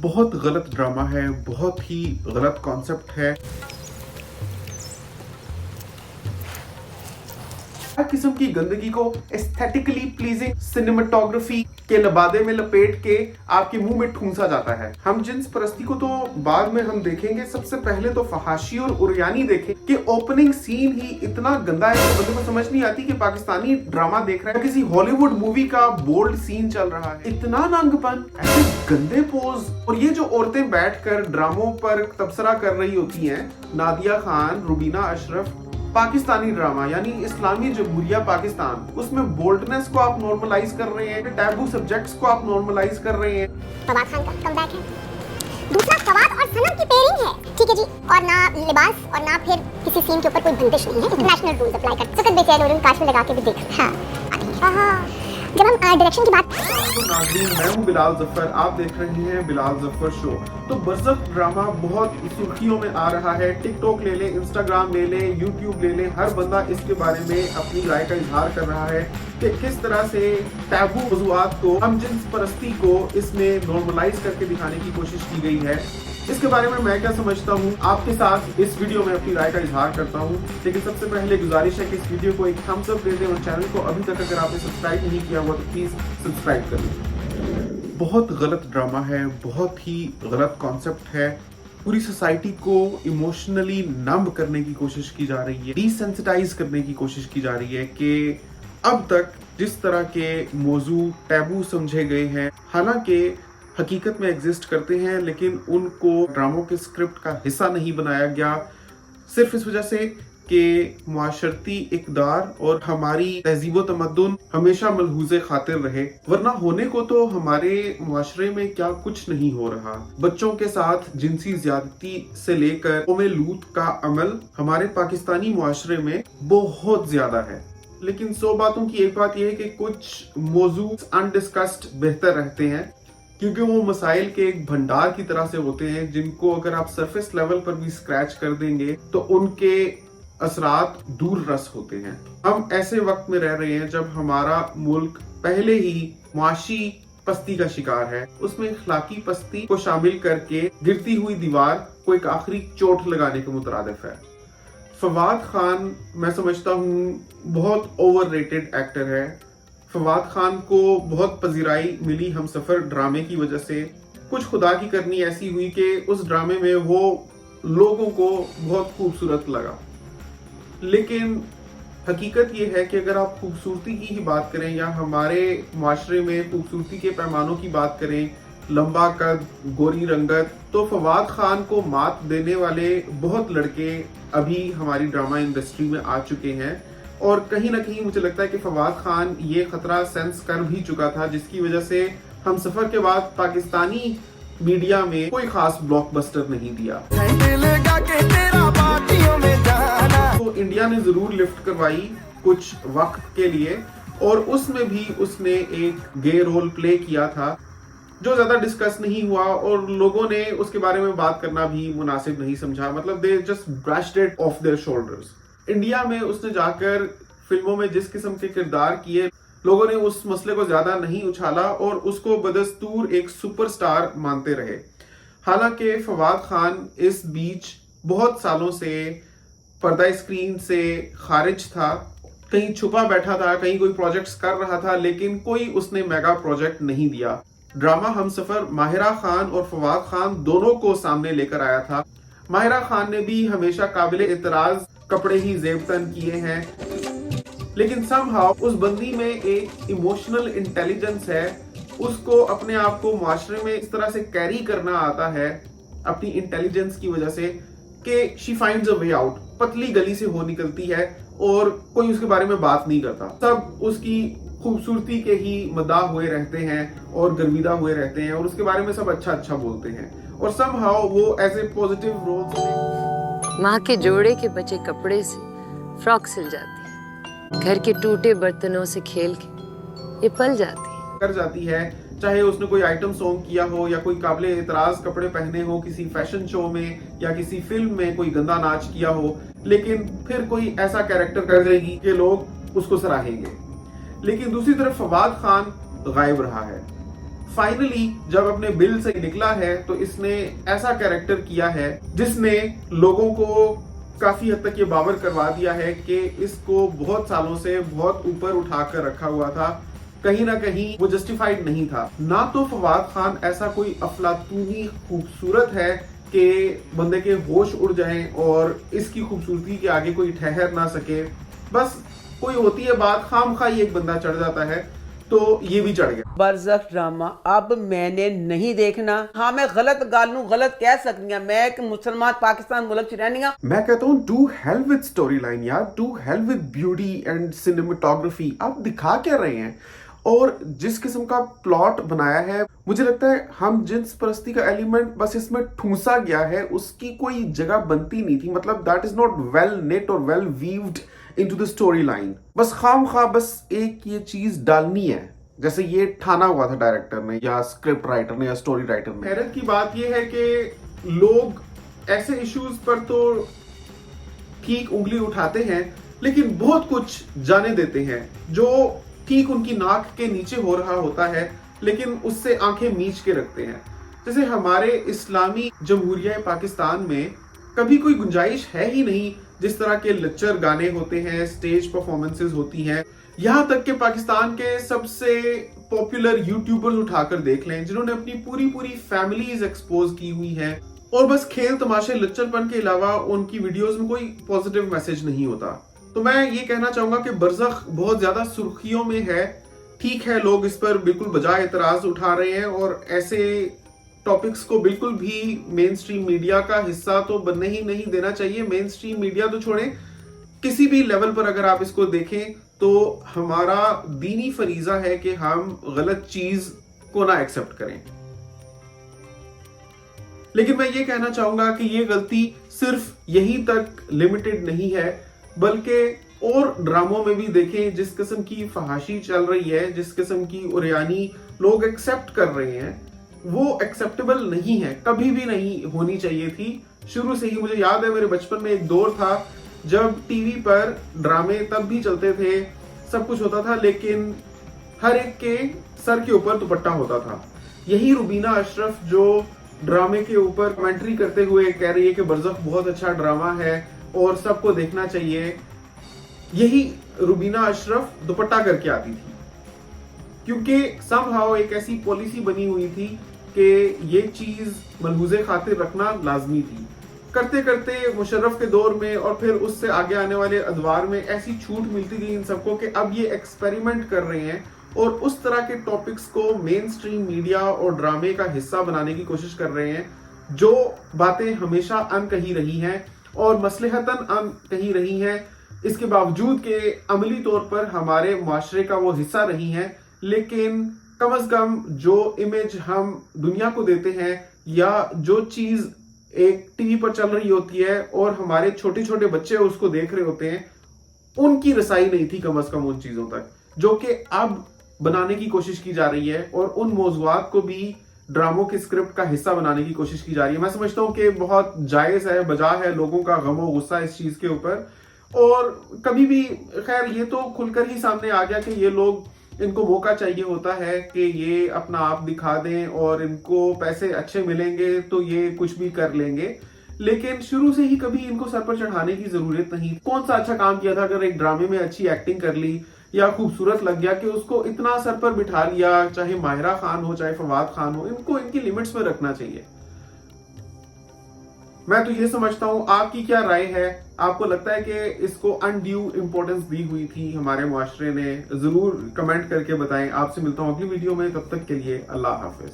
बहुत गलत ड्रामा है, बहुत ही गलत कॉन्सेप्ट है। हर किस्म की गंदगी को एस्थेटिकली प्लीजिंग सिनेमेटोग्राफी के लबादे में लपेट के आपके मुंह में ठूंसा जाता है। हम जिन्स परस्ती को तो बाद में हम देखेंगे, सबसे पहले तो फहाशी और उरियानी देखें कि ओपनिंग सीन ही इतना गंदा है कि बंदे को समझ नहीं आती कि पाकिस्तानी ड्रामा देख रहा है, किसी हॉलीवुड मूवी का बोल्ड सीन चल रहा है। इतना नंगपन, ऐसे गंदे पोज, और ये जो औरतें बैठकर ड्रामों पर तबसरा कर रही होती हैं, नादिया खान, रुबीना अशरफ, पाकिस्तानी ड्रामा यानी इस्लामी जमहूरिया पाकिस्तान, उसमें बोल्डनेस को आप नॉर्मलाइज कर रहे हैं, टैबू सब्जेक्ट्स को आप नॉर्मलाइज कर रहे हैं। फवाद खान का कमबैक है। दूसरा फवाद और सनम की पेयरिंग है, ठीक है जी, और ना लिबास और ना फिर किसी सीन के ऊपर कोई बंदिश नहीं है, इंटरनेशनल रूल्स अप्लाई कर सकते बेचैन और काश में लगा के भी देख। हाँ जब हम डायरेक्शन की बात। तो नाज़रीन, मैं हूं बिलाल जफर, आप देख रहे हैं बिलाल जफर शो। तो बरज़ख ड्रामा बहुत सुर्खियों में आ रहा है। टिकटॉक ले लें, इंस्टाग्राम ले लें, यूट्यूब ले लें, हर बंदा इसके बारे में अपनी राय का इजहार कर रहा है कि किस तरह से टैबू मौज़ूआत को, हम जिन्स परस्ती को इसमें नॉर्मलाइज करके दिखाने की कोशिश की गई है। इसके बारे में मैं क्या समझता हूँ, आपके साथ इस वीडियो में अपनी राय का इजहार करता हूँ। लेकिन सबसे पहले गुजारिश है कि इस वीडियो को एक थम्स अप दे दें और चैनल को अभी तक अगर आपने सब्सक्राइब नहीं किया हुआ तो प्लीज सब्सक्राइब कर लें। बहुत गलत ड्रामा है, बहुत ही गलत कॉन्सेप्ट है। पूरी सोसाइटी को इमोशनली नंब करने की कोशिश की जा रही है, डिसेंसिटाइज करने की कोशिश की जा रही है कि अब तक जिस तरह के मौजू टैबू समझे गए हैं, हालांकि हकीकत में एग्जिस्ट करते हैं, लेकिन उनको ड्रामों के स्क्रिप्ट का हिस्सा नहीं बनाया गया, सिर्फ इस वजह से कि मुआशरती इक़दार और हमारी तहजीब तमद्दुन हमेशा मलहूज़े खातिर रहे। वरना होने को तो हमारे मुआशरे में क्या कुछ नहीं हो रहा। बच्चों के साथ जिनसी ज्यादती से लेकर कौमे लूत का अमल हमारे पाकिस्तानी मुआशरे में बहुत ज्यादा है। लेकिन 100 बातों की एक बात यह है कि कुछ मौजू अनडिस्कस्ड बेहतर रहते हैं, क्योंकि वो मसाइल के एक भंडार की तरह से होते हैं जिनको अगर आप सरफेस लेवल पर भी स्क्रैच कर देंगे तो उनके असरात दूर रस होते हैं। हम ऐसे वक्त में रह रहे हैं जब हमारा मुल्क पहले ही मुआशी पस्ती का शिकार है, उसमें इखलाकी पस्ती को शामिल करके गिरती हुई दीवार को एक आखिरी चोट लगाने के मुतरादिफ है। फवाद खान मैं समझता हूँ बहुत ओवररेटेड एक्टर है। फवाद खान को बहुत पजीराई मिली हम सफर ड्रामे की वजह से। कुछ खुदा की करनी ऐसी हुई कि उस ड्रामे में वो लोगों को बहुत खूबसूरत लगा। लेकिन हकीकत ये है कि अगर आप खूबसूरती की ही बात करें या हमारे माशरे में खूबसूरती के पैमानों की बात करें, लंबा कद, गोरी रंगत, तो फवाद खान को मात देने वाले बहुत लड़के अभी हमारी ड्रामा इंडस्ट्री में आ चुके हैं। और कहीं ना कहीं मुझे लगता है कि फवाद खान ये खतरा सेंस कर भी चुका था, जिसकी वजह से हम सफर के बाद पाकिस्तानी मीडिया में कोई खास ब्लॉकबस्टर नहीं दिया। तो इंडिया ने जरूर लिफ्ट करवाई कुछ वक्त के लिए, और उसमें भी उसने एक गे रोल प्ले किया था जो ज्यादा डिस्कस नहीं हुआ और लोगों ने उसके बारे में बात करना भी मुनासिब नहीं समझा। मतलब they just brushed it of their shoulders. India में उसने जाकर फिल्मों में जिस किस्म के किरदार किए, लोगों ने उस मसले को ज्यादा नहीं उछाला और उसको बदस्तूर एक सुपरस्टार मानते रहे। हालांकि फवाद खान इस बीच बहुत सालों से पर्दा स्क्रीन से खारिज था, कहीं छुपा बैठा था, कहीं कोई प्रोजेक्ट्स कर रहा था, लेकिन कोई उसने मेगा प्रोजेक्ट नहीं दिया। ड्रामा हमसफर माहिरा खान और फवाद खान दोनों को सामने लेकर आया था। माहिरा खान ने भी हमेशा काबिल एतराज कपड़े ही जेबतन किए हैं, लेकिन समहाउ उस बंदी में एक इमोशनल इंटेलिजेंस है। उसको अपने आप को माशरे में इस तरह से कैरी करना आता है अपनी इंटेलिजेंस की वजह से कि she finds a way out. पतली गली से हो निकलती है और कोई उसके बारे में बात नहीं करता। सब उसकी खूबसूरती के ही मदाह हुए रहते हैं और गर्विदा हुए रहते हैं और उसके बारे में सब अच्छा अच्छा बोलते हैं, और समहाउ वो एज ए पॉजिटिव रोल। माँ के जोड़े के बचे कपड़े से फ्रॉक सिल जाती है, घर के टूटे बर्तनों से खेल के ये पल जाती है। कर जाती है, चाहे उसने कोई आइटम सॉन्ग किया हो या कोई काबिल एतराज कपड़े पहने हो किसी फैशन शो में या किसी फिल्म में कोई गंदा नाच किया हो, लेकिन फिर कोई ऐसा कैरेक्टर कर देगी कि लोग उसको सराहेंगे। लेकिन दूसरी तरफ फवाद खान गायब रहा है। फाइनली जब अपने बिल से निकला है तो इसने ऐसा कैरेक्टर किया है जिसने लोगों को काफी हद तक ये बावर करवा दिया है कि इसको बहुत सालों से बहुत ऊपर उठाकर रखा हुआ था, कहीं ना कहीं वो जस्टिफाइड नहीं था। ना तो फवाद खान ऐसा कोई अफलातूनी खूबसूरत है कि बंदे के होश उड़ जाएं और इसकी खूबसूरती के आगे कोई ठहर ना सके। बस कोई होती है बात, खामखाई एक बंदा चढ़ जाता है, तो ये भी चढ़ गया। बरज़ख ड्रामा अब मैंने नहीं देखना। हाँ मैं गलत गालू गलत कह सकती हूँ, मैं एक मुसलमान पाकिस्तान मुल्क च रहनी। मैं कहता हूँ to hell with story line यार, to hell with beauty and cinematography. आप दिखा क्या रहे हैं और जिस किस्म का प्लॉट बनाया है, मुझे लगता है हम जिन्स परस्ती का एलिमेंट बस इसमें ठूंसा गया है, उसकी कोई जगह बनती नहीं थी। मतलब that is not well knit और well weaved into the story line. बस खामखा बस एक ये चीज डालनी है, जैसे ये ठाना हुआ था डायरेक्टर ने या स्क्रिप्ट राइटर ने या स्टोरी राइटर ने। हैरत की बात ये है कि लोग ऐसे इश्यूज पर तो ठीक उंगली उठाते हैं, लेकिन बहुत कुछ जाने देते हैं जो ठीक उनकी नाक के नीचे हो रहा होता है, लेकिन उससे आंखें मीच के रखते हैं। जैसे हमारे इस्लामी जमहूरिया पाकिस्तान में कभी कोई गुंजाइश है ही नहीं जिस तरह के लेक्चर गाने होते हैं, स्टेज परफॉर्मेंसेस होती हैं। यहाँ तक के पाकिस्तान के सबसे पॉपुलर यूट्यूबर्स उठाकर देख लें जिन्होंने अपनी पूरी फैमिलीज एक्सपोज की हुई है, और बस खेल तमाशे लच्चरपन के अलावा उनकी वीडियोस में कोई पॉजिटिव मैसेज नहीं होता। तो मैं ये कहना चाहूंगा कि बरज़ख बहुत ज्यादा सुर्खियों में है। ठीक है, लोग इस पर बिल्कुल बजाय एतराज उठा रहे हैं और ऐसे टॉपिक्स को बिल्कुल भी मेन स्ट्रीम मीडिया का हिस्सा तो बनने ही नहीं देना चाहिए। मेन स्ट्रीम मीडिया तो छोड़ें, किसी भी लेवल पर अगर आप इसको देखें तो हमारा दीनी फरीजा है कि हम गलत चीज को ना एक्सेप्ट करें। लेकिन मैं ये कहना चाहूंगा कि ये गलती सिर्फ यहीं तक लिमिटेड नहीं है, बल्कि और ड्रामों में भी देखें जिस किस्म की फहाशी चल रही है, जिस किस्म की उरियानी लोग एक्सेप्ट कर रहे हैं, वो एक्सेप्टेबल नहीं है, कभी भी नहीं होनी चाहिए थी। शुरू से ही मुझे याद है, मेरे बचपन में एक दौर था जब टीवी पर ड्रामे तब भी चलते थे, सब कुछ होता था, लेकिन हर एक के सर के ऊपर दुपट्टा होता था। यही रुबीना अशरफ जो ड्रामे के ऊपर कमेंट्री करते हुए कह रही है कि बरज़ख बहुत अच्छा ड्रामा है और सबको देखना चाहिए, यही रुबीना अशरफ दुपट्टा करके आती थी, क्योंकि समहाउ एक ऐसी पॉलिसी बनी हुई थी कि ये चीज मलहूज़े खातिर रखना लाजमी थी। करते करते मुशर्रफ के दौर में और फिर उससे आगे आने वाले अदवार में ऐसी छूट मिलती गई इन सबको कि अब ये एक्सपेरिमेंट कर रहे हैं और उस तरह के टॉपिक्स को मेन स्ट्रीम मीडिया और ड्रामे का हिस्सा बनाने की कोशिश कर रहे हैं, जो बातें हमेशा अनकही रही हैं और मसलहतन अनकही रही हैं, इसके बावजूद के अमली तौर पर हमारे माशरे का वो हिस्सा रही हैं। लेकिन कम अज कम जो इमेज हम दुनिया को देते हैं या जो चीज एक टीवी पर चल रही होती है और हमारे छोटे छोटे बच्चे उसको देख रहे होते हैं, उनकी रसाई नहीं थी कम अज कम उन चीजों तक, जो कि अब बनाने की कोशिश की जा रही है और उन मौज़ूआत को भी ड्रामों के स्क्रिप्ट का हिस्सा बनाने की कोशिश की जा रही है। मैं समझता हूँ कि बहुत जायज है, बजा है लोगों का गम और गुस्सा इस चीज के ऊपर। और कभी भी खैर ये तो खुलकर ही सामने आ गया कि ये लोग, इनको मौका चाहिए होता है कि ये अपना आप दिखा दें और इनको पैसे अच्छे मिलेंगे तो ये कुछ भी कर लेंगे, लेकिन शुरू से ही कभी इनको सर पर चढ़ाने की जरूरत नहीं। कौन सा अच्छा काम किया था अगर एक ड्रामे में अच्छी एक्टिंग कर ली या खूबसूरत लग गया कि उसको इतना सर पर बिठा लिया, चाहे माहिरा खान हो चाहे फवाद खान हो, इनको इनकी लिमिट्स में रखना चाहिए। मैं तो ये समझता हूँ, आपकी क्या राय है? आपको लगता है कि इसको अनड्यू इंपॉर्टेंस दी हुई थी हमारे मुआशरे ने? जरूर कमेंट करके बताएं। आपसे मिलता हूँ अगली वीडियो में, तब तक के लिए अल्लाह हाफिज।